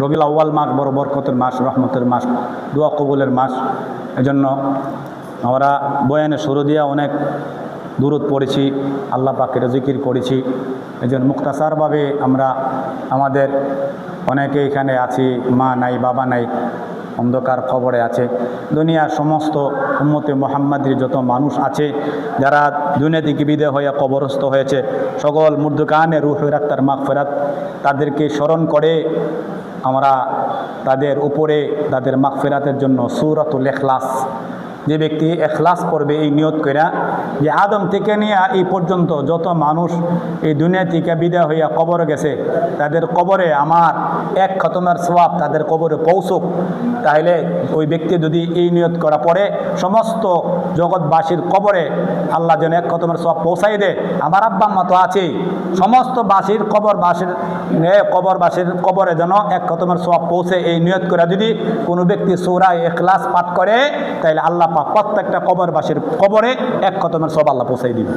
রবিউল আউয়াল মাস বড় বরকতের মাস, রহমতের মাস, দোয়া কবুলের মাস। এজন্য আমরা বয়ানে শুরু দিয়ে অনেক দুরূদ পড়েছি, আল্লাহ পাকের জিকির করেছি। এজন্য মুখতাসারভাবে আমরা আমাদের অনেকে এখানে আছি, মা নাই, বাবা নাই, অন্ধকার কবরে আছে। দুনিয়ার সমস্ত উম্মতে মুহাম্মাদের যত মানুষ আছে যারা দুনিয়া থেকে বিদায় হয়ে কবরস্থ হয়েছে, সকল মুর্দকানে রূহের আত্মার মাগফিরাত, তাদেরকে স্মরণ করে আমরা তাদের উপরে তাদের মাগফিরাতের জন্য সূরাতুল ইখলাস, যে ব্যক্তি ইখলাস করবে এই নিয়ত কইরা যে আদম থেকে নিয়ে এই পর্যন্ত যত মানুষ এই দুনিয়া থেকে বিদায় হইয়া কবরে গেছে, তাদের কবরে আমার এক খতমের সওয়াব তাদের কবরে পৌঁছুক, তাহলে ওই ব্যক্তি যদি এই নিয়ত করা পরে সমস্ত জগৎবাসীর কবরে আল্লাহ যেন এক খতমের সওয়াব পৌঁছাই দেয়। আমার আব্বা আম্মা তো আছেই, সমস্ত বাসীর কবরবাসীর কবরে যেন এক খতমের সওয়াব পৌঁছে, এই নিয়ত করে যদি কোনো ব্যক্তি সূরা ইখলাস পাঠ করে, তাহলে আল্লাহ পাক প্রত্যেকটা কবরবাসীর কবরে এক খতমের সওয়াব আল্লাহ পৌঁছাই দিবে।